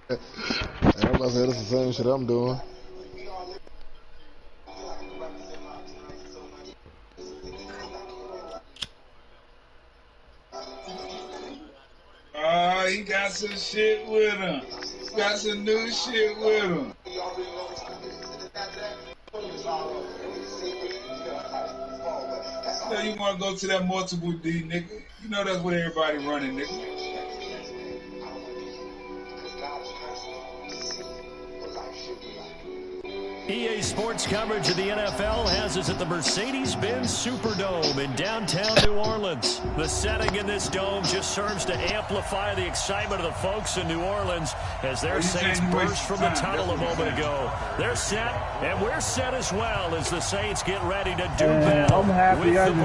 I'm about to say that's the same shit I'm doing. He got some shit with him. Got some new shit with him. So you want to go to that multiple D, nigga? You know that's what everybody running, nigga. EA Sports coverage of the NFL has us at the Mercedes-Benz Superdome in downtown New Orleans. The setting in this dome just serves to amplify the excitement of the folks in New Orleans as their Saints burst from the tunnel a moment ago. They're set, and we're set as well as the Saints get ready to do battle. I'm happy I'm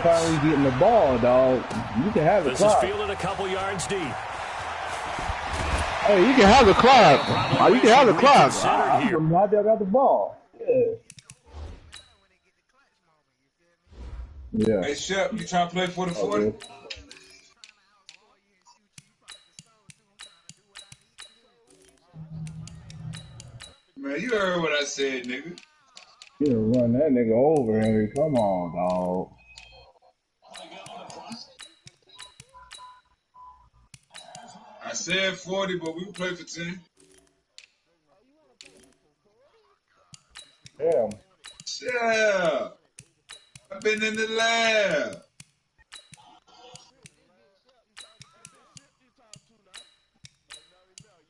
finally getting the ball, dog. You can have the clock. This is fielded a couple yards deep. Hey, you can have the clock. You can have the clock. I'm happy I got the ball. Yeah. Hey, Shep, you trying to play for the 40? Okay. Man, you heard what I said, nigga. You done run that nigga over, Henry. Come on, dog. I said 40, but we can play for 10. Damn. Yeah. I've been in the lab.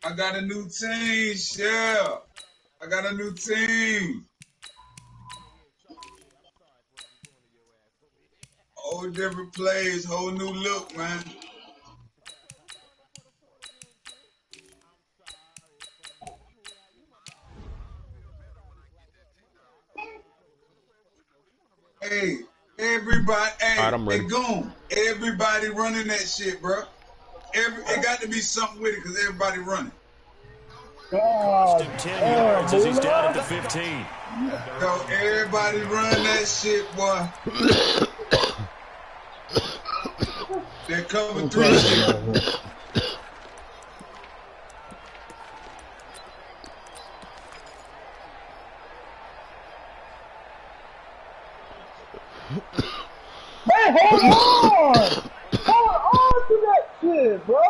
I got a new team, yeah. I got a new team. Whole different plays, whole new look, man. Hey, everybody, hey, hey, Goon, everybody running that shit, bro. It got to be something with it because everybody running. Cost him 10 yards as he's down at the 15. Yo, everybody run that shit, boy. They're coming through shit. Man, hold on! Hold on to that shit, bro!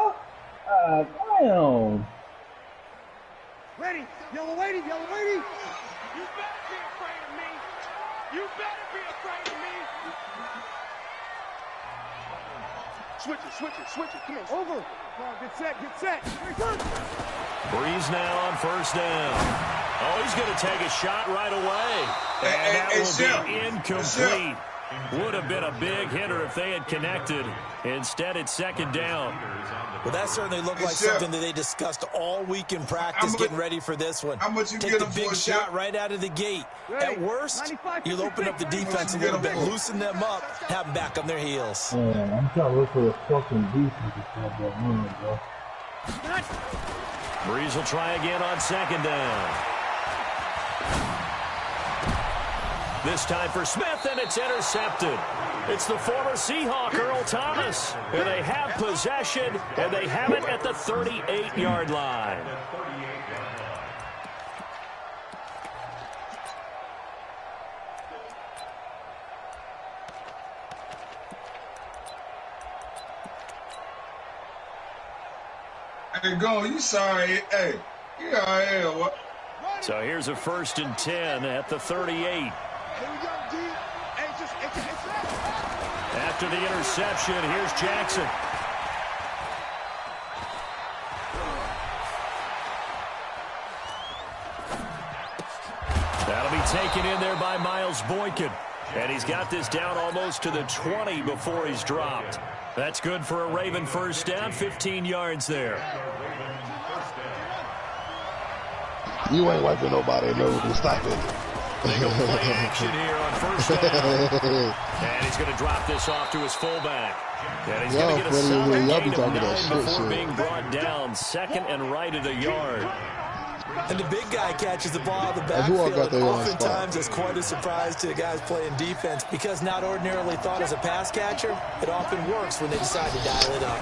Damn! Ready! Yellow lady! Yellow lady! You better be afraid of me! You better be afraid of me! Switch it! Come on, over! Come on, get set! Breeze now on first down. Oh, he's going to take a shot right away. And that will be incomplete. Would have been a big hitter if they had connected. Instead, it's second down. Well, that certainly looked like something that they discussed all week in practice, getting ready for this one. How much you Take get the them big for shot right out of the gate. At worst, you'll open up the defense a little bit, loosen them up, have them back on their heels. Man, I'm trying to look for the fucking defense to stop that run, bro. Breeze will try again on second down. This time for Smith, and it's intercepted. It's the former Seahawk, Earl Thomas. And they have possession, and they have it at the 38-yard line. Hey, go, you sorry. Hey, you all right, what? So here's a 1st and 10 at the 38. After the interception, here's Jackson. That'll be taken in there by Miles Boykin. And he's got this down almost to the 20 before he's dropped. That's good for a Raven first down, 15 yards there. You ain't wiping nobody, no. Stop it. Play action here on first down. And he's going to drop this off to his fullback. And he's going to get a solid gain of 9 before being brought down. Second and right at a yard. And the big guy catches the ball out of the backfield. Oftentimes, it's quite a surprise to the guys playing defense because not ordinarily thought as a pass catcher, it often works when they decide to dial it up.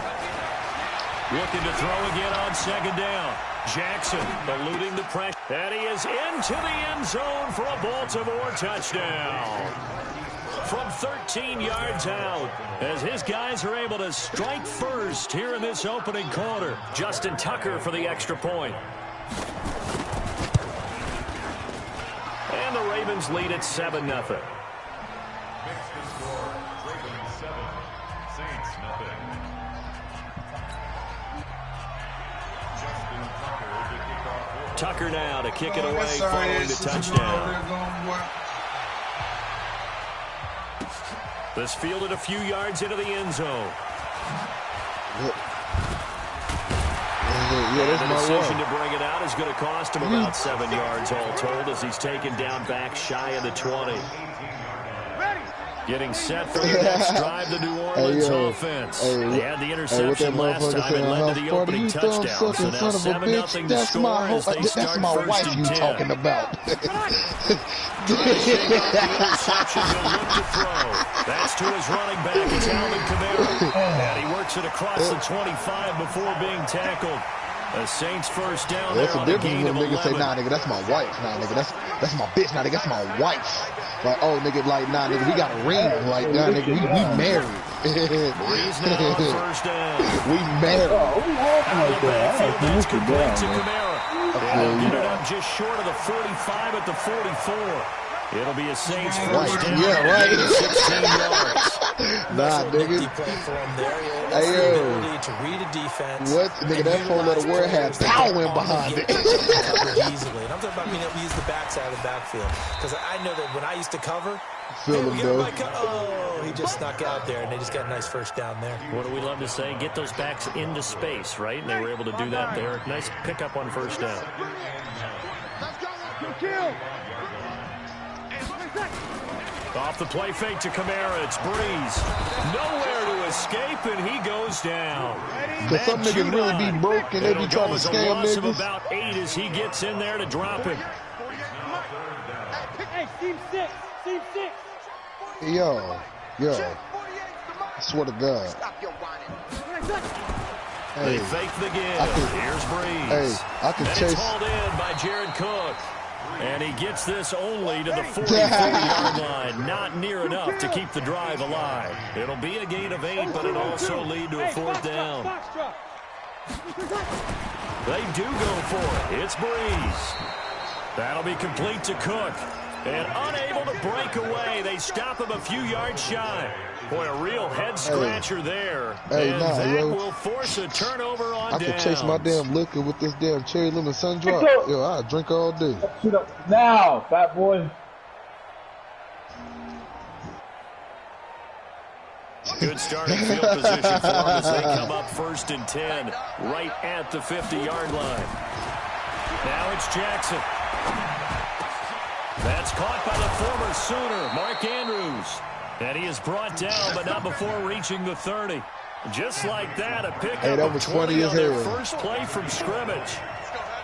Looking to throw again on second down. Jackson eluding the pressure. And he is into the end zone for a Baltimore touchdown. From 13 yards out, as his guys are able to strike first here in this opening quarter. Justin Tucker for the extra point. And the Ravens lead at 7-0. Tucker now to kick it away following the touchdown. This fielded a few yards into the end zone. Yeah, the decision to bring it out is going to cost him about 7 yards all told as he's taken down back shy of the 20. Getting set for the next drive, the New Orleans offense. They had the interception last time and led to the opening touchdown. So now 7-0 to score as they start first and 10. Talking about. Interception, he'll look to throw. That's to his running back. It's Alvin Kamara. And he works it across the 25 before being tackled. The Saints first down there on a gain of 11. Nigga say, nah, nigga, that's my wife. Nah, nigga, that's my bitch. Nah, nigga, that's my wife. Like, oh, nigga, like, nah, nigga, we got a ring. Like, nah, nigga, we married. Breeze now first down. We married. That's complete to Kamara. They'll get it up just short of the 45 at the 44. It'll be a Saints first down. Yeah, right. 16 yards. Nah, nigga. Hey, yo. To read a defense. What? Nigga, that four-letter word had power behind it. Easily. And I'm talking about being able to use the backside of the backfield. Because I know that when I used to cover, he just snuck out there, and they just got a nice first down there. What do we love to say? Get those backs into space, right? And they were able to do that there. Nice pickup on first down. Off the play fake to Kamara, it's Breeze. Nowhere to escape, and he goes down. Because some niggas really be broke and they be trying to scam niggas. Of about 8 as he gets in there to drop him. Hey, team 6. Yo. I swear to God. They fake the give. Here's Breeze. Hey, I can chase. It's hauled in by Jared Cook. And he gets this only to the 44-yard line. Not near enough to keep the drive alive. It'll be a gain of 8, but it'll also lead to a fourth down. They do go for it. It's Breeze. That'll be complete to Cook. And unable to break away. They stop him a few yards shy. Boy, a real head-scratcher there. And that will force a turnover on downs. I can chase my damn liquor with this damn cherry lemon sun drop. Yo, I drink all day. Now, fat boy. Good starting field position for them as they come up first and 10, right at the 50-yard line. Now it's Jackson. That's caught by the former Sooner, Mark Andrews. And he is brought down, but not before reaching the 30. Just like that, a pickup of 20 on their first play from scrimmage.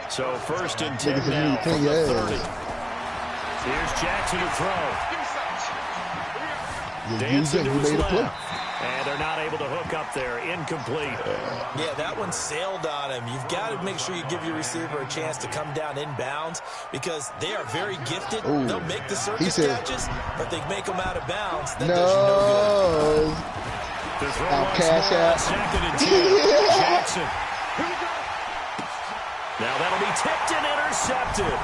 So first and 10 now from the 30. Here's Jackson to throw. Dancing to his left. And they're not able to hook up there. Incomplete. Yeah, that one sailed on him. You've got to make sure you give your receiver a chance to come down inbounds because they are very gifted. Ooh. They'll make the circus catches, but they make them out of bounds. That does you no good. To throw cash out. Second and 10. Jackson. Now that'll be tipped and intercepted.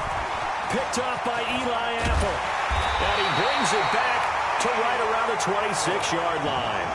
Picked off by Eli Apple. And he brings it back to right around the 26-yard line.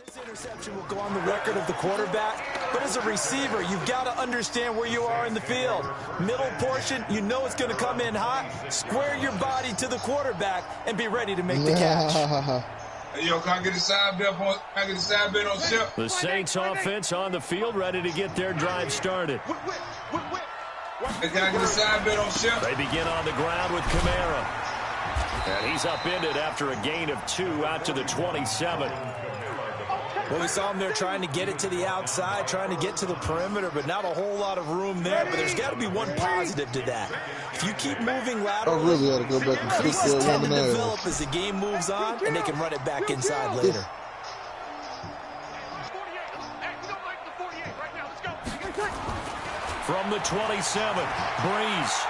This interception will go on the record of the quarterback, but as a receiver, you've got to understand where you are in the field. Middle portion, you know it's going to come in hot. Square your body to the quarterback and be ready to make the catch. Hey, yo, can I get a side bet on? Can I get a side bet on Shep? The Saints offense on the field, ready to get their drive started. Hey, can I get a side bet on Shep? They begin on the ground with Kamara. And he's upended after a gain of 2 out to the 27. Well, we saw him there trying to get it to the outside, trying to get to the perimeter, but not a whole lot of room there. But there's got to be one positive to that. If you keep moving laterally, I really had to go back and kick creases that tend to one develop as the game moves on, and they can run it back inside later. From the 27, Breeze.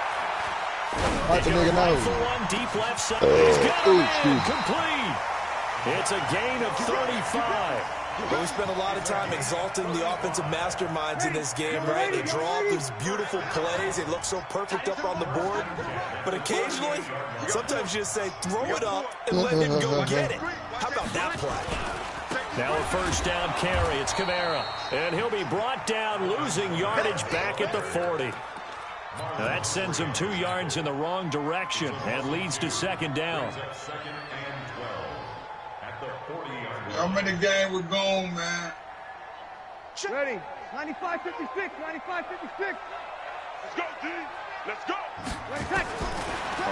Right the nigga nose. For one, deep left side. He's got it complete. It's a gain of 35. Well, we spent a lot of time exalting the offensive masterminds in this game, right? They draw up these beautiful plays. They look so perfect up on the board. But occasionally, sometimes you just say, throw it up and let him go get it. How about that play? Now a first down carry. It's Kamara. And he'll be brought down, losing yardage back at the 40. Now that sends him 2 yards in the wrong direction and leads to second down. I'm in the game. We're gone, man. Ready. 95-56. 95-56. Let's go, D. Let's go. Ready, take.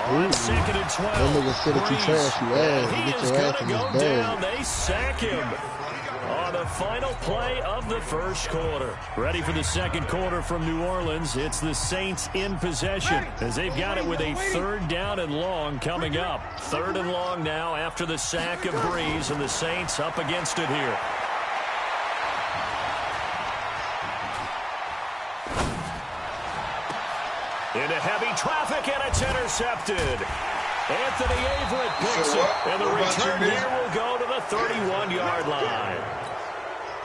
On second and 12. That nigga said that you trash, you ass. He Get is your going ass to in go his down. bag. They sack him on the final play of the first quarter. Ready for the second quarter from New Orleans. It's the Saints in possession as they've got it with a third down and long coming up. Third and long now after the sack of Breeze, and the Saints up against it here. Into heavy traffic, and it's intercepted. Anthony Averett picks it, and the return here will go to the 31-yard line.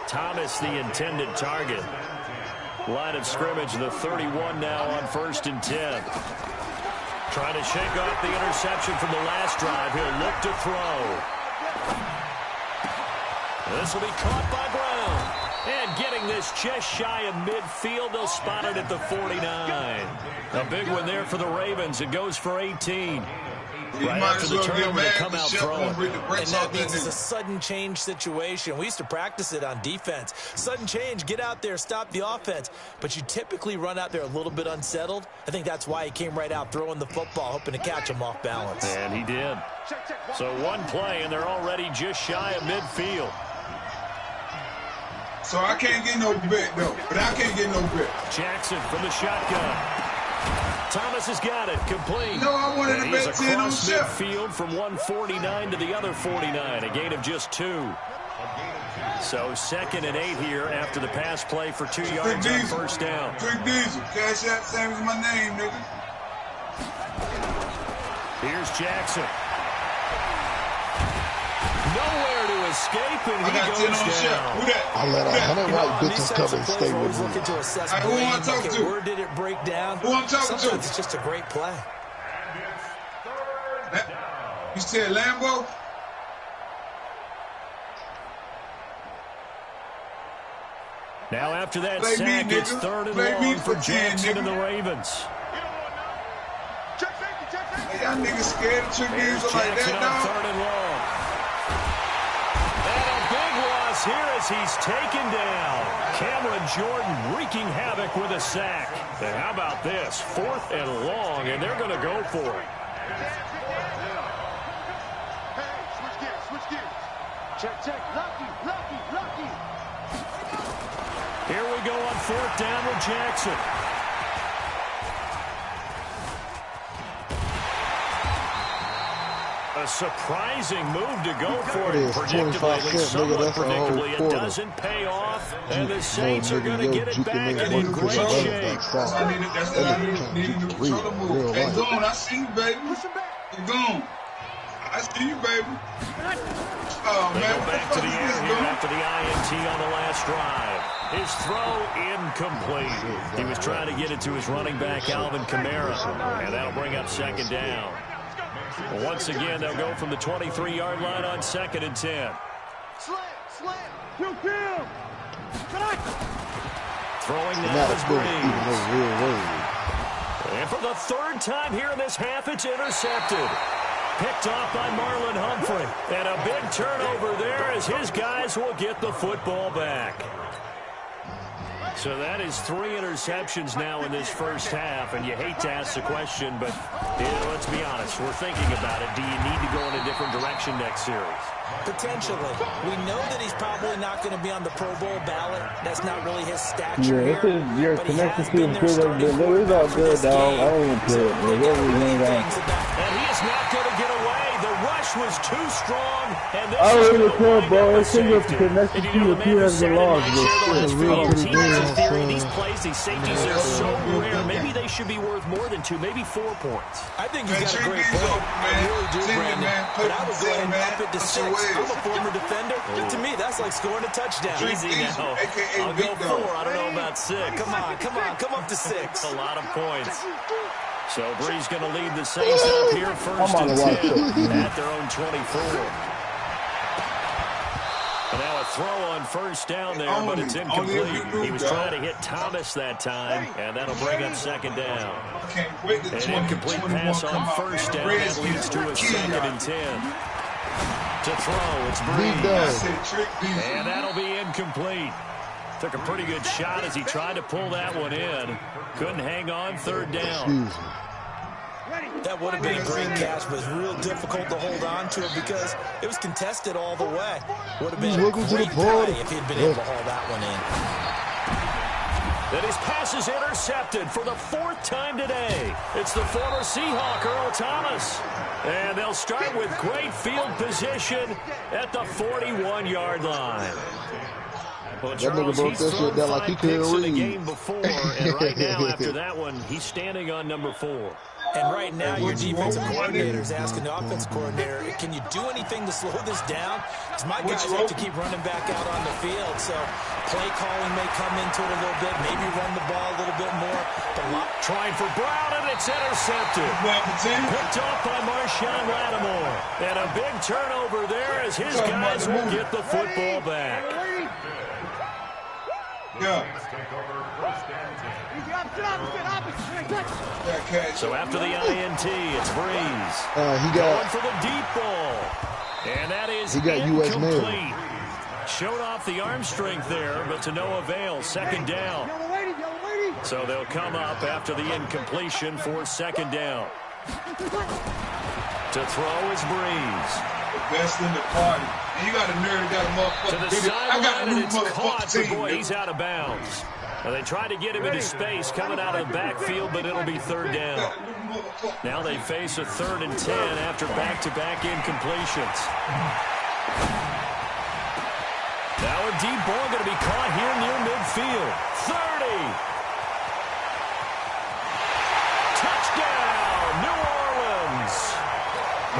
Thomas, the intended target. Line of scrimmage, the 31 now on 1st and 10. Trying to shake off the interception from the last drive. He'll look to throw. This will be caught by Brown. And getting this just shy of midfield, they'll spot it at the 49. A big one there for the Ravens. It goes for 18. Right after the turnover, they come out throwing. And that means it's a sudden change situation. We used to practice it on defense. Sudden change, get out there, stop the offense. But you typically run out there a little bit unsettled. I think that's why he came right out throwing the football, hoping to catch him off balance. And he did. So one play, and they're already just shy of midfield. So I can't get no bet, though. But I can't get no bet. Jackson from the shotgun. Thomas has got it, complete. No, I wanted to bet 10 on Shep. Midfield from 149 to the other 49, a gain of just 2. So 2nd and 8 here after the pass play for 2 yards on first down. Trick Diesel, cash out, same as my name, nigga. Here's Jackson. Nowhere to escape, and he goes down. I let 100 white bitches come and stay with me. Looking to assess who I'm talking to? Where did it break down? Who I'm talking to? Sometimes it's just a great play. You said Lambo? Now after that Play sack, me, it's nigga. 3rd and Play me long for for 10, Jackson nigga. and the Ravens. Hey, y'all niggas scared of Trick Diesel like Jackson that, on dog? 3rd and long. And a big loss here as he's taken down. Cameron Jordan wreaking havoc with a sack. And how about this? 4th and long, and they're going to go for it. Switch gears. Check. Lucky. Here we go on 4th down with Jackson. A surprising move to go for It it. is Predictably, 25 cents, somewhat nigga. That's a whole predictably, it quarter. doesn't pay off, and the Saints are nigga, going to yo, get it juke back nigga and in fucking great with my shape. legs That's what I needed. That's what I needed. The controller move. Hey, gone. I see you, baby. You're gone. I see you, baby. Oh, They man. go back to the air here after the INT on the last drive. His throw incomplete. He was trying to get it to his running back, Alvin Kamara, and that'll bring up second down. Once again, they'll go from the 23-yard line on 2nd and 10. Throwing now is Breeze. And for the 3rd time here in this half, it's intercepted. Picked off by Marlon Humphrey. And a big turnover there as his guys will get the football back. So that is 3 interceptions now in this first half, and you hate to ask the question, but let's be honest, we're thinking about it. Do you need to go in a different direction next series? Potentially. We know that he's probably not going to be on the Pro Bowl ballot. That's not really his stature Yeah, here. this is your But he connection has to been the their good. starting It's all quarterback for good, this dog. game. I don't even care. So, they got great things about And he is not going to get away. The rush was too strong, and this I is don't going even to care, wind bro. up a It's in your safety. connection And to you know, your the man who PS4 said it laws, might bro. share the last few years. He has a son. theory. These plays, these safeties are so rare. Maybe they should be worth more than 2, maybe 4 points. I think he's got a great point. I really do, Brandon. But I would go ahead and up it to 6. I'm a former defender. To me, that's like scoring a touchdown. Easy now. I'll go 4. I don't know about 6. Come on. Come up to 6. A lot of points. So Breeze going to lead the Saints up here 1st and 10 at their own 24. And now a throw on 1st down there, but it's incomplete. He was trying to hit Thomas that time, and that'll bring up 2nd down. An incomplete pass on 1st down. That leads to a 2nd and 10. To throw, it's Breeze. And that'll be incomplete. Took a pretty good shot as he tried to pull that one in. Couldn't hang on 3rd down. That would have been a great catch, but it's real difficult to hold on to it because it was contested all the way. Would have been a great play if he'd been able to haul that one in. Then his pass is intercepted for the 4th time today. It's the former Seahawk, Earl Thomas. And they'll start with great field position at the 41-yard line. Well, Charles, he's thrown 5 picks in the game before, and right now, after that one, he's standing on number 4. And right now, your defensive coordinator is asking the offensive coordinator, can you do anything to slow this down? Because my guys have to keep running back out on the field. So play calling may come into it a little bit, maybe run the ball a little bit more. But trying for Brown, and it's intercepted. Picked off by Marshawn Lattimore. And a big turnover there as his guys will get the football back. Yeah. So after the INT, it's Breeze. He going got for the deep ball. And that is US mail. incomplete. Showed off the arm strength there, but to no avail. 2nd down. So they'll come up after the incompletion for 2nd down. To throw is Breeze. Best in the party. And you got a nerd that got a motherfucker. To the sideline, and it's caught. Team, But boy, he's out of bounds. Now they tried to get him into space coming out of the backfield, but it'll be 3rd down. Now they face a 3rd and 10 after back-to-back incompletions. Now a deep ball going to be caught here near midfield. 30. Touchdown, New Orleans.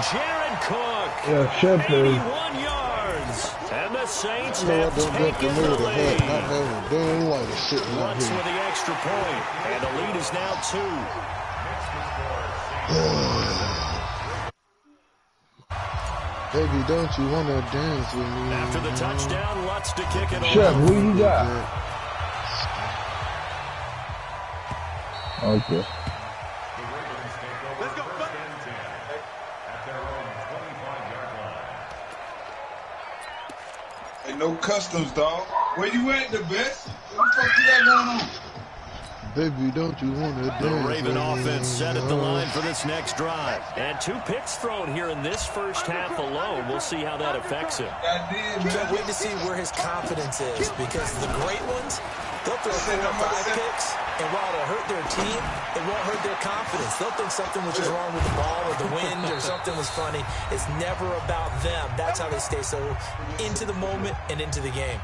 Jared Cook, 81 yards. And the Saints have taken the lead. Lutz with the extra point. And the lead is now 2. Baby, don't you want to dance with me? After the touchdown, Lutz to kick it Chef, off. who you got? Okay. Let's go. Ain't no customs, dog. Where you at, the best? What the fuck you got going on? Baby, don't you want to dance? The Raven with offense me? set at the line for this next drive. And 2 picks thrown here in this first half alone. We'll see how that affects him. Can't wait to see where his confidence is, because the great ones, they'll throw 4 or 5 picks, And while it'll hurt their team, it won't hurt their confidence. They'll think something was just wrong with the ball or the wind or something was funny. It's never about them. That's how they stay so into the moment and into the game.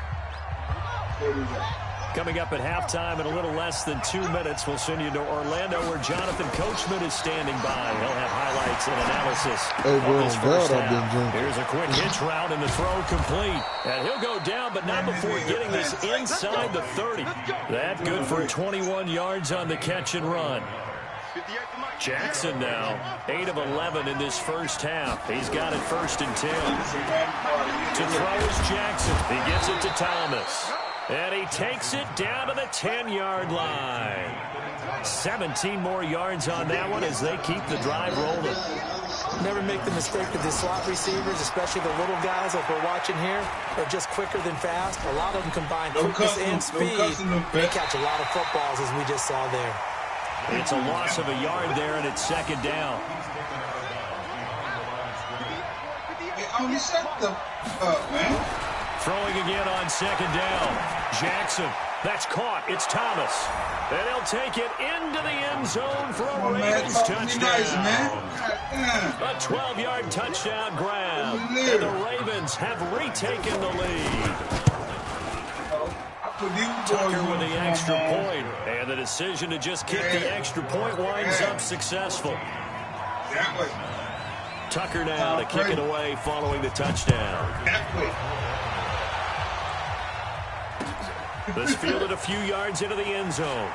Coming up at halftime in a little less than 2 minutes, we'll send you to Orlando where Jonathan Coachman is standing by. He'll have highlights and analysis. Hey, bro, here's a quick hitch route and the throw complete. And he'll go down, but not before getting this inside the 30. That good for 21 yards on the catch and run. Jackson now, 8 of 11 in this first half. He's got it 1st and 10. To throw is Jackson. He gets it to Thomas. And he takes it down to the 10-yard line. 17 more yards on that one as they keep the drive rolling. Never make the mistake that the slot receivers, especially the little guys like we're watching here, are just quicker than fast. A lot of them combine quickness and speed. They catch a lot of footballs, as we just saw there. It's a loss of a yard there, and it's 2nd down. Hey, shut the up, man. Throwing again on 2nd down. Jackson. That's caught. It's Thomas. And he'll take it into the end zone for a Ravens touchdown. A 12-yard touchdown grab. And the Ravens have retaken the lead. Tucker with the extra point. And the decision to just kick the extra point winds up successful. Tucker now to kick it away following the touchdown. This fielded a few yards into the end zone.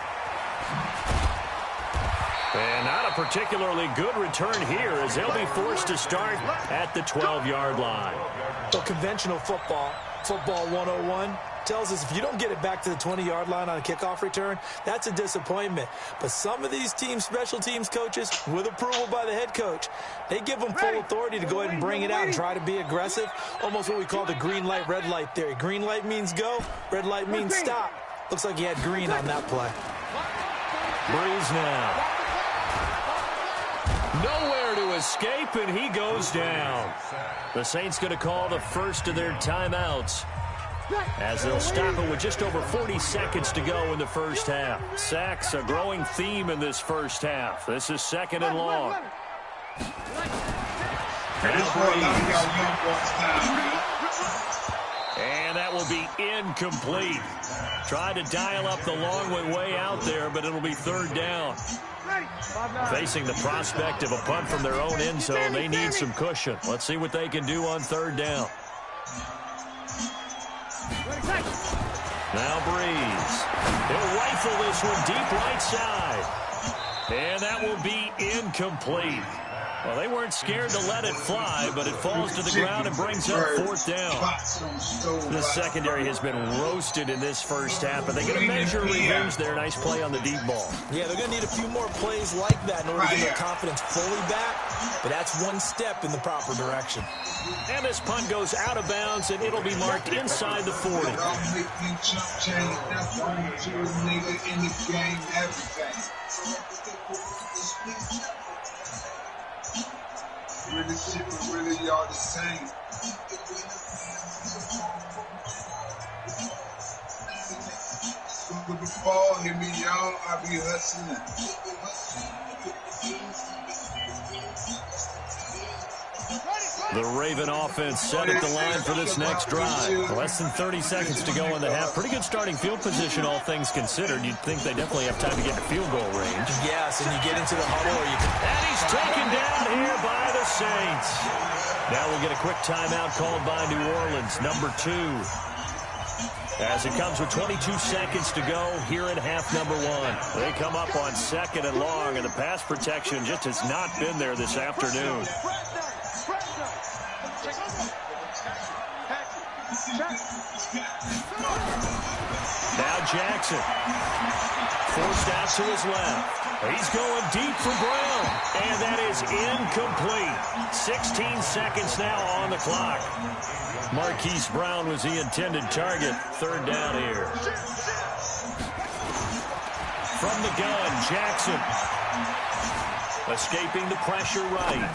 And not a particularly good return here as they'll be forced to start at the 12-yard line. So conventional football 101, tells us if you don't get it back to the 20-yard line on a kickoff return, that's a disappointment. But some of these teams, special teams coaches, with approval by the head coach, they give them full authority to go ahead and bring it out and try to be aggressive, almost what we call the green light, red light theory. Green light means go, red light means stop. Looks like he had green on that play. Breeze now. Nowhere to escape, and he goes down. The Saints going to call the first of their timeouts as they'll stop it with just over 40 seconds to go in the first half. Sacks, a growing theme in this first half. This is 2nd and long. And that will be incomplete. Tried to dial up the long way out there, but it'll be 3rd down. Facing the prospect of a punt from their own end zone, they need some cushion. Let's see what they can do on 3rd down. Now Breeze. He'll rifle this one deep right side. And that will be incomplete. Well, they weren't scared to let it fly, but it falls to the ground and brings up 4th down. The secondary has been roasted in this first half, but they're going to measure revenge there. Nice play on the deep ball. Yeah, they're going to need a few more plays like that in order to get their confidence fully back, but that's one step in the proper direction. And this punt goes out of bounds, and it'll be marked inside the 40. Really shit, really y'all the same. With the ball, hit me, y'all. I be hustling. The Raven offense set at the line for this next drive. Less than 30 seconds to go in the half. Pretty good starting field position, all things considered. You'd think they definitely have time to get to field goal range. Yes, and you get into the huddle. And he's taken down here by the Saints. Now we'll get a quick timeout called by New Orleans, number 2. As it comes with 22 seconds to go here in half number 1. They come up on 2nd and long, and the pass protection just has not been there this afternoon. Now Jackson. Forced out to his left. He's going deep for Brown. And that is incomplete. 16 seconds now on the clock. Marquise Brown was the intended target. 3rd down here. From the gun, Jackson. Escaping the pressure right.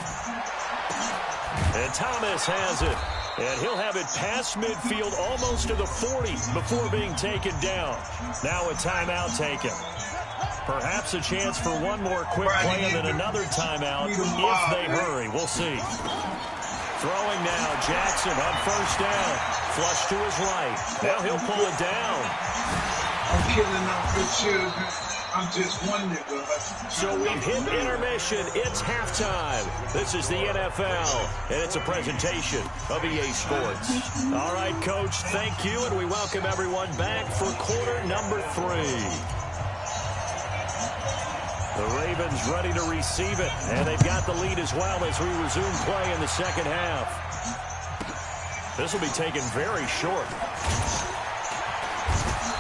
And Thomas has it. And he'll have it past midfield almost to the 40 before being taken down. Now a timeout taken. Perhaps a chance for one more quick play and then another timeout if they hurry. We'll see. Throwing now, Jackson on first down. Flush to his right. Now he'll pull it down. I'm killing off the children. I'm just one nigga. So we've hit intermission. It's halftime. This is the NFL, and it's a presentation of EA Sports. All right, Coach, thank you, and we welcome everyone back for quarter number 3. The Ravens ready to receive it, and they've got the lead as well as we resume play in the second half. This will be taken very short.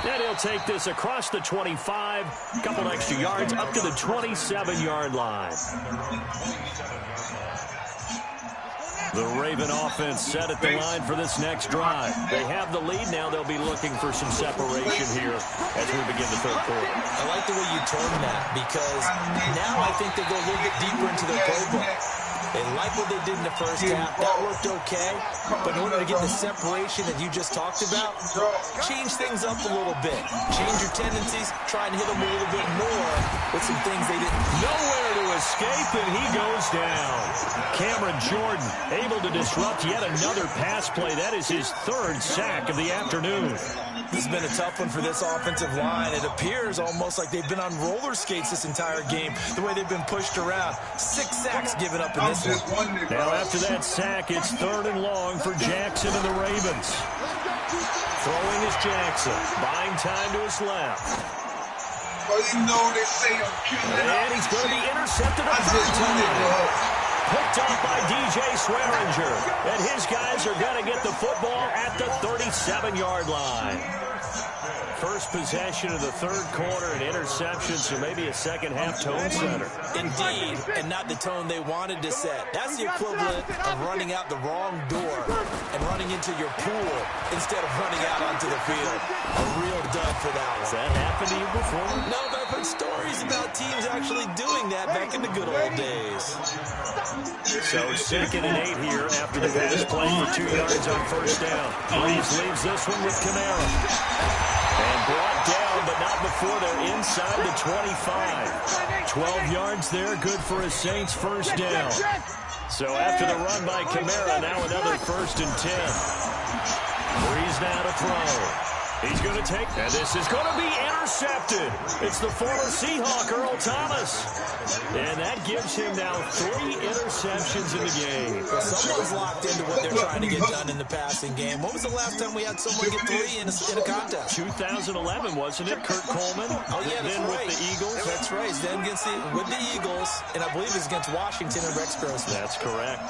And he'll take this across the 25, a couple extra yards, up to the 27-yard line. The Raven offense set at the line for this next drive. They have the lead now. They'll be looking for some separation here as we begin the third quarter. I like the way you term that because now I think they go a little bit deeper into their playbook. They like what they did in the first half. That worked okay. But in order to get the separation that you just talked about, change things up a little bit. Change your tendencies. Try and hit them a little bit more with some things they didn't. Nowhere to escape, and he goes down. Cameron Jordan able to disrupt yet another pass play. That is his 3rd sack of the afternoon. This has been a tough one for this offensive line. It appears almost like they've been on roller skates this entire game, the way they've been pushed around. 6 sacks given up in this one. Now after that sack, it's 3rd and long for Jackson and the Ravens. Throwing is Jackson, buying time to his left. Well, you know they say I'm killing. And he's going to be intercepted a 3rd time. Picked up by DJ Swearinger. And his guys are going to get the football at the 37-yard line. First possession of the 3rd quarter, an interception, so maybe a second-half tone setter. Indeed, and not the tone they wanted to set. That's the equivalent of running out the wrong door and running into your pool instead of running out onto the field. A real dud for that one. Has that happened to you before? No, but I've heard stories about teams actually doing that back in the good old days. So 2nd and 8 here after the pass play for 2 yards on first down. Reeves leaves this one with Kamara. And brought down, but not before they're inside the 25. 12 yards there, good for a Saints first down. So after the run by Kamara, now another 1st and 10. Breeze now to throw. He's going to take, and this is going to be intercepted. It's the former Seahawk, Earl Thomas. And that gives him now 3 interceptions in the game. Well, someone's locked into what they're trying to get done in the passing game. When was the last time we had someone get 3 in a contest? 2011, wasn't it? Kurt Coleman. Oh, yeah, that's then right. With the Eagles. That's right. Then with the Eagles, and I believe it's against Washington and Rex Grossman. That's correct.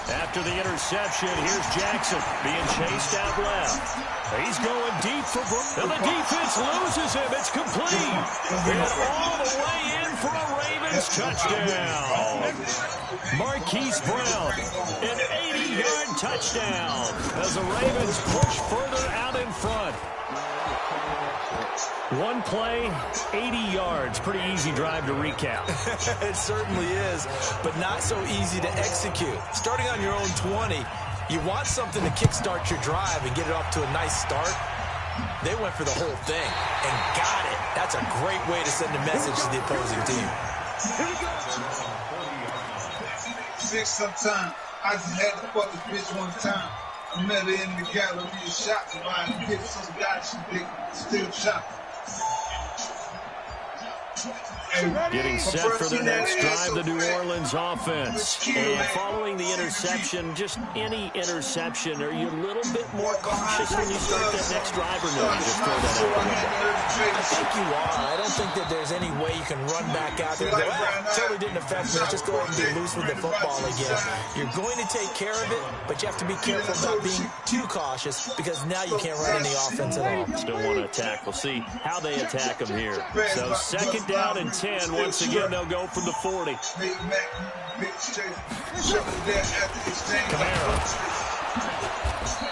After the interception, here's Jackson being chased out left. He's going deep for Brooks. And the defense loses him. It's complete. And all the way in for a Ravens touchdown. Marquise Brown, an 80-yard touchdown as the Ravens push further out in front. One play, 80 yards. Pretty easy drive to recap. It certainly is, but not so easy to execute. Starting on your own 20, you want something to kickstart your drive and get it off to a nice start. They went for the whole thing and got it. That's a great way to send a message to the opposing team. Sometimes I just had to fuck this bitch one time. I met her in the gallery shopping, buying a gift. Some guy she big, still shopping. Getting set for the next drive, the New Orleans offense. And following the interception, just any interception, are you a little bit more cautious when you start that next drive or no? You just throw that out the window? I think you are. I don't think that there's any way you can run back out there and go, totally didn't affect me. Let's just go ahead and be loose with the football again. You're going to take care of it, but you have to be careful about being too cautious because now you can't run any offense at all. Still want to attack. We'll see how they attack them here. So 2nd down and 10. Once again, they'll go from the 40. Kamara.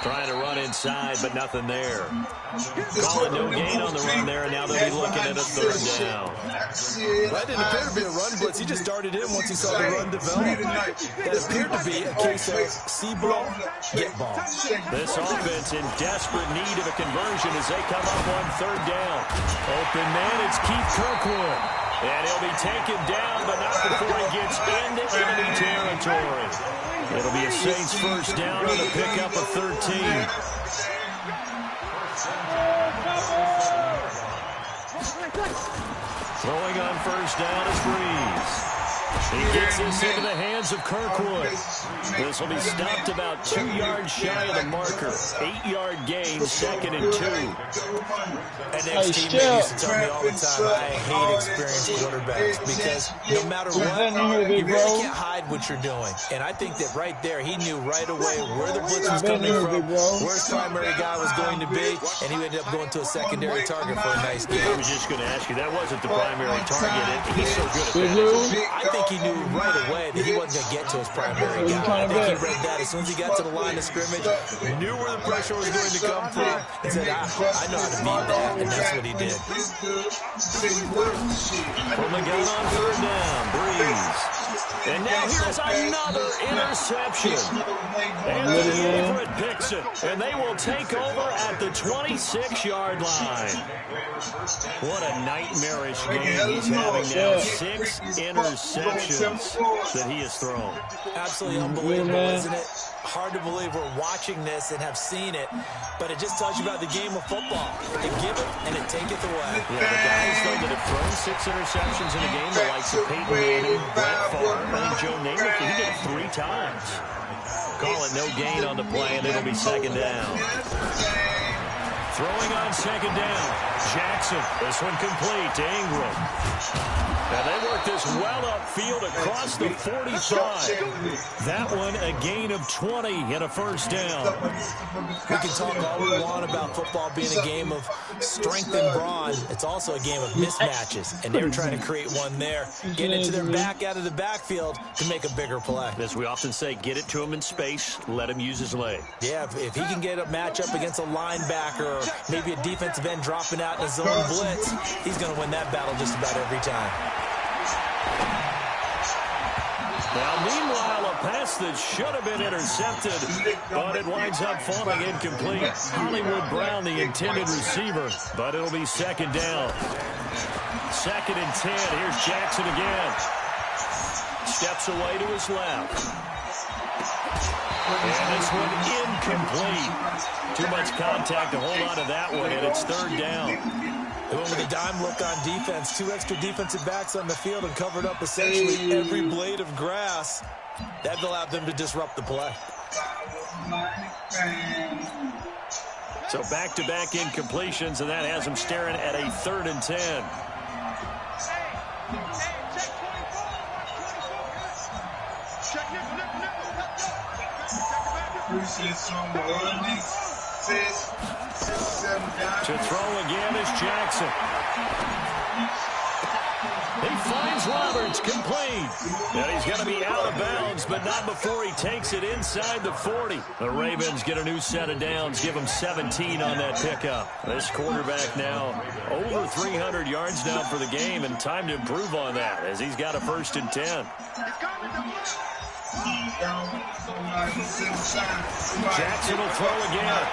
Trying to run inside, but nothing there. Calling no gain on the run there, and now they'll be looking at a third down. That didn't appear to be a run blitz. He just started in once he saw the run develop. That appeared to be a case of see ball, get ball. This offense in desperate need of a conversion as they come up on third down. Open man, it's Keith Kirkwood. And he'll be taken down, but not before he gets into enemy territory. It'll be a Saints first down on a pickup of 13. Throwing on first down is Breeze. He gets this into the hands of Kirkwood. This will be stopped about 2 yards shy of the marker. 8-yard gain, 2nd and 2. And next teammate used to tell me all the time, I hate experienced quarterbacks because no matter what, you really can't hide what you're doing. And I think that right there, he knew right away where the blitz was coming from, where his primary guy was going to be, and he ended up going to a secondary target for a nice game. I was just going to ask you, that wasn't the primary target. He's so good at that. I think he knew right away that he wasn't going to get to his primary guy. I think he read that as soon as he got to the line of scrimmage, knew where the pressure was going to come from, and said, I know how to beat that, and that's what he did. From the gun on third down, Breeze. And now here's another interception. Anthony Everett picks it, and they will take over at the 26-yard line. What a nightmarish game he's having now. 6 interceptions that he has thrown. Absolutely unbelievable, isn't it? Hard to believe we're watching this and have seen it, but it just tells you about the game of football. They give it and it taketh away. Yeah, the guys, though, that have thrown 6 interceptions in a game, the likes of Peyton Manning, Brett Favre, I think Joe Namath, he did it 3 times. Call it no gain on the play, and it'll be 2nd down. Throwing on 2nd down, Jackson. This one complete to Ingram. Now they work this well upfield across the 45. That one a gain of 20 and a first down. We can talk all we want about football being a game of strength and brawn. It's also a game of mismatches, and they were trying to create one there. Getting into their back out of the backfield to make a bigger play. As we often say, get it to him in space, let him use his leg. Yeah, if he can get a matchup against a linebacker or maybe a defensive end dropping out in a zone blitz, he's going to win that battle just about every time. Now, meanwhile, a pass that should have been intercepted, but it winds up falling incomplete. Hollywood Brown, the intended receiver, but it'll be 2nd down. 2nd and 10. Here's Jackson again. Steps away to his left. And this one incomplete. Too much contact to hold on to that one, and it's 3rd down. They went with a dime look on defense. 2 extra defensive backs on the field and covered up essentially every blade of grass. That allowed them to disrupt the play. So back-to-back incompletions, and that has them staring at a 3rd and 10. To throw again is Jackson. He finds Roberts, complete. Now he's going to be out of bounds, but not before he takes it inside the 40. The Ravens get a new set of downs, give him 17 on that pickup. This quarterback now over 300 yards now for the game, and time to improve on that as he's got a 1st and 10. Jackson will throw again.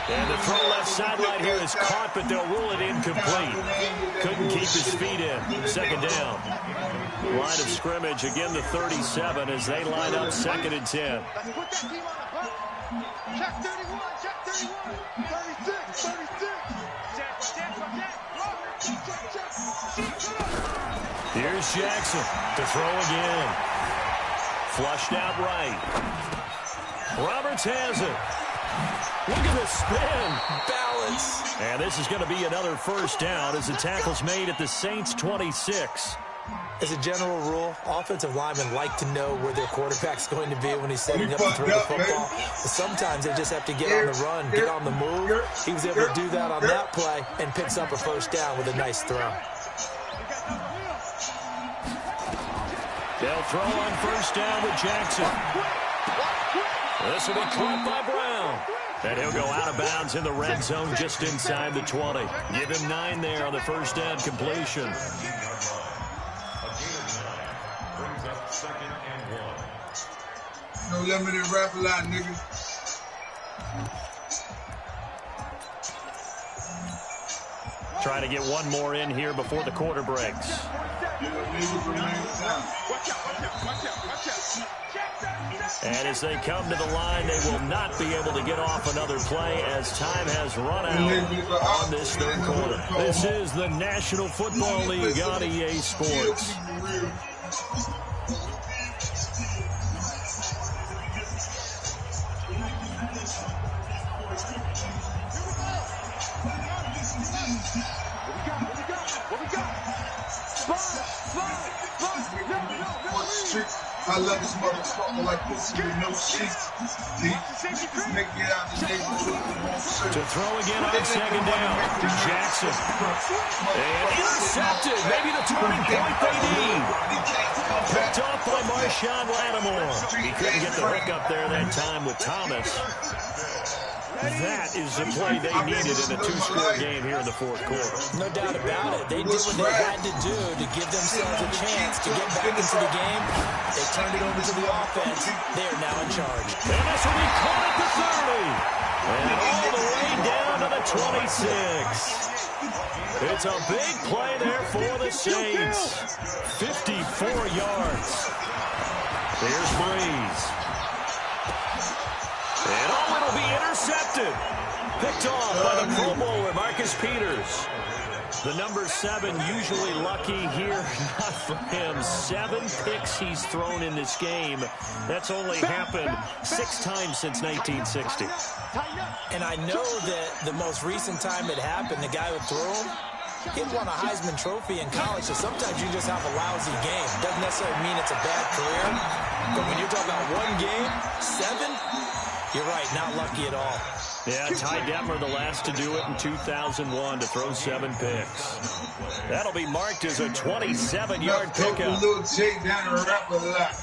And the throw left sideline here is caught, but they'll rule it incomplete. Couldn't keep his feet in. 2nd down. Line of scrimmage, again the 37 as they line up 2nd and 10. Check 31, check 31, 36, 36. Here's Jackson to throw again. Flushed out right. Roberts has it. Look at the spin. Balance. And this is going to be another 1st down as the tackle's made at the Saints 26. As a general rule, offensive linemen like to know where their quarterback's going to be when he's setting up to throw the football. But sometimes they just have to get on the run, get on the move. He was able to do that on that play and picks up a 1st down with a nice throw. They'll throw on first down with Jackson. This will be caught by Brown. And he'll go out of bounds in the red zone just inside the 20. Give him 9 there on the first down completion. No limited rifle lot, nigga. Trying to get one more in here before the quarter breaks. And as they come to the line, they will not be able to get off another play as time has run out on this third quarter. This is the National Football League on EA Sports. I love this motherfucker like this with no sheets. Make it out the neighborhood. To throw again on second down to Jackson. And intercepted. Maybe the turning point they need. Picked off by Marshawn Lattimore. He couldn't get the hook up there that time with Thomas. That is the play they needed in a 2-score game here in the fourth quarter. No doubt about it. They did what they had to do to give themselves a chance to get back into the game. They turned it over to the offense. They are now in charge. And this will be caught at the 30. And all the way down to the 26. It's a big play there for the Saints. 54 yards. Here's Breeze. And it'll be intercepted. Picked off by the Pro Bowler, Marcus Peters. The number 7 usually lucky here. Not for him. 7 picks he's thrown in this game. That's only happened 6 times since 1960. And I know that the most recent time it happened, the guy who threw him, he won a Heisman Trophy in college, so sometimes you just have a lousy game. Doesn't necessarily mean it's a bad career. But when you're talking about one game, 7, you're right, not lucky at all. Yeah, Ty Detmer, the last to do it in 2001, to throw 7 picks. That'll be marked as a 27-yard pickup. Little Jake down and wrap a lot.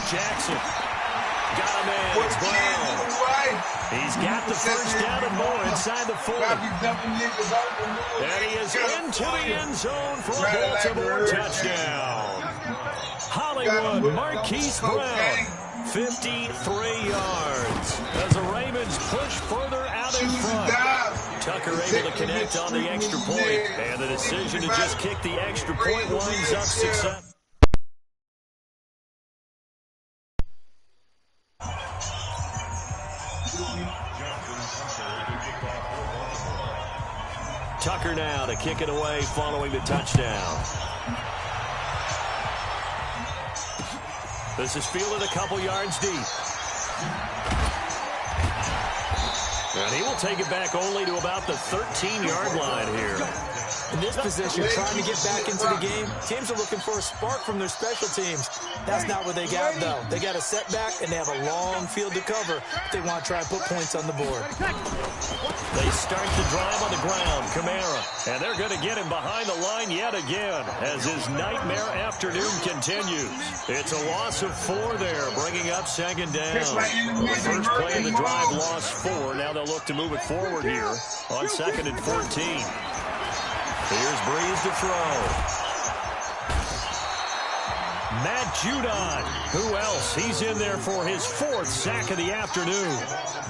Jackson. Got him in. It's Brown. He's got the first down and more inside the 40. And he is into the end zone for a Baltimore touchdown. Hollywood Marquise Brown, 53 yards. As the Ravens push further out in front. Tucker able to connect on the extra point. And the decision to just kick the extra point winds up success. Tucker now to kick it away following the touchdown. This is fielded a couple yards deep. And he will take it back only to about the 13-yard line here. In this position, trying to get back into the game, teams are looking for a spark from their special teams. That's not what they got, though. They got a setback, and they have a long field to cover if they want to try and put points on the board. They start the drive on the ground, Kamara. And they're going to get him behind the line yet again as his nightmare afternoon continues. It's a loss of 4 there, bringing up second down. The first play of the drive lost 4. Now they'll look to move it forward here on 2nd and 14. Here's Breeze to throw. Matt Judon. Who else? He's in there for his 4th sack of the afternoon.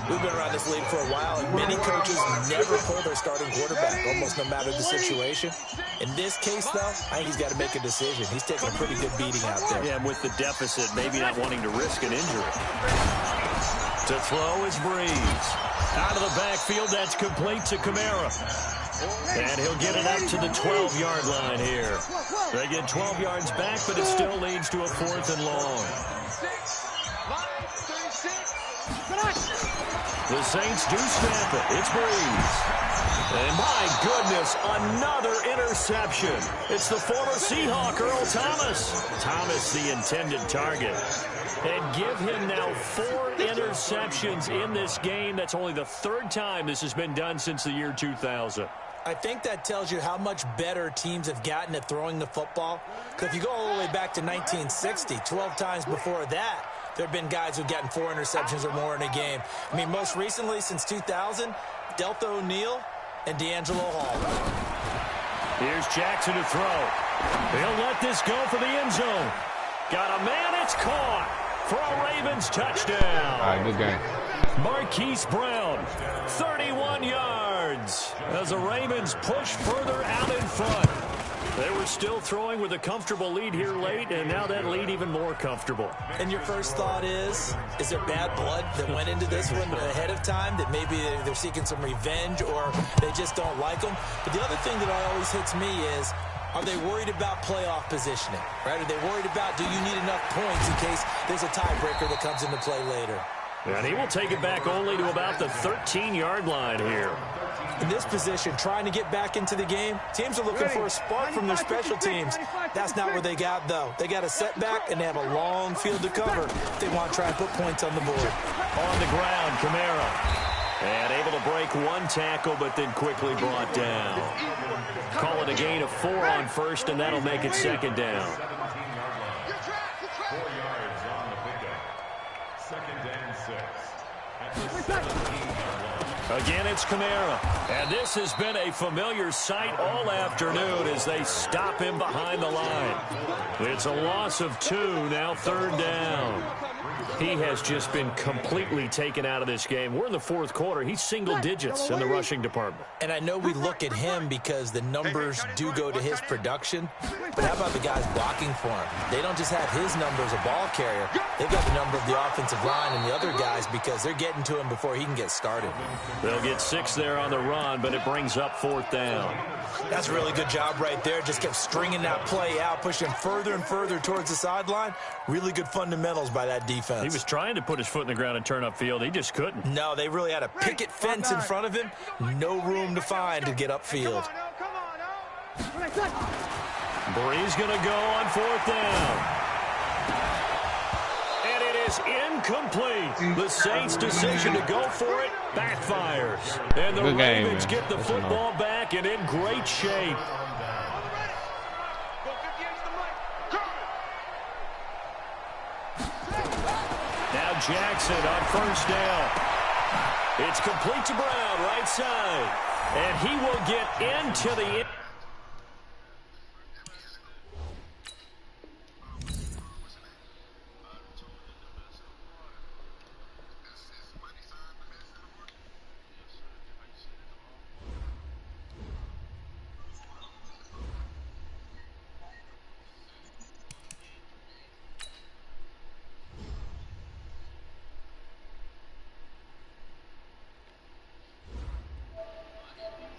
We've been around this league for a while, and many coaches never pull their starting quarterback, almost no matter the situation. In this case, though, I think he's got to make a decision. He's taking a pretty good beating out there. Yeah, and with the deficit, maybe not wanting to risk an injury. To throw is Breeze. Out of the backfield, that's complete to Kamara. And he'll get it up to the 12-yard line here. They get 12 yards back, but it still leads to a 4th and long. The Saints do snap it. It's Breeze. And my goodness, another interception. It's the former Seahawk, Earl Thomas. Thomas, the intended target. And give him now 4 interceptions in this game. That's only the 3rd time this has been done since the year 2000. I think that tells you how much better teams have gotten at throwing the football. Because if you go all the way back to 1960, 12 times before that, there have been guys who've gotten 4 interceptions or more in a game. I mean, most recently, since 2000, Deltha O'Neal and D'Angelo Hall. Here's Jackson to throw. He'll let this go for the end zone. Got a man, it's caught for a Ravens touchdown. All right, good game. Marquise Brown, 31 yards as the Ravens push further out in front. They were still throwing with a comfortable lead here late, and now that lead even more comfortable. And your first thought is there bad blood that went into this one ahead of time, that maybe they're seeking some revenge or they just don't like them? But the other thing that always hits me is, are they worried about playoff positioning, right? Are they worried about, do you need enough points in case there's a tiebreaker that comes into play later? And he will take it back only to about the 13-yard line here. In this position, trying to get back into the game, teams are looking for a spark from their special teams. That's not what they got, though. They got a setback, and they have a long field to cover if they want to try and put points on the board. On the ground, Kamara. And able to break 1 tackle, but then quickly brought down. Call it a gain of 4 on first, and that'll make it 2nd down. 4 yards on the pickup. 2nd and 6. At the 17-yard line. Again, it's Kamara. And this has been a familiar sight all afternoon as they stop him behind the line. It's a loss of 2, now 3rd down. He has just been completely taken out of this game. We're in the 4th quarter. He's single digits in the rushing department. And I know we look at him because the numbers do go to his production. But how about the guys blocking for him? They don't just have his number as a ball carrier. They've got the number of the offensive line and the other guys because they're getting to him before he can get started. They'll get 6 there on the run, but it brings up 4th down. That's a really good job right there. Just kept stringing that play out, pushing him further and further towards the sideline. Really good fundamentals by that defense. He was trying to put his foot in the ground and turn upfield. He just couldn't. No, they really had a picket fence in front of him. No room to find to get upfield. Breeze going to go on 4th down. And it is incomplete. The Saints' decision to go for it backfires. And the Ravens get the football back and in great shape. Now Jackson on 1st down. It's complete to Brown, right side. And he will get into the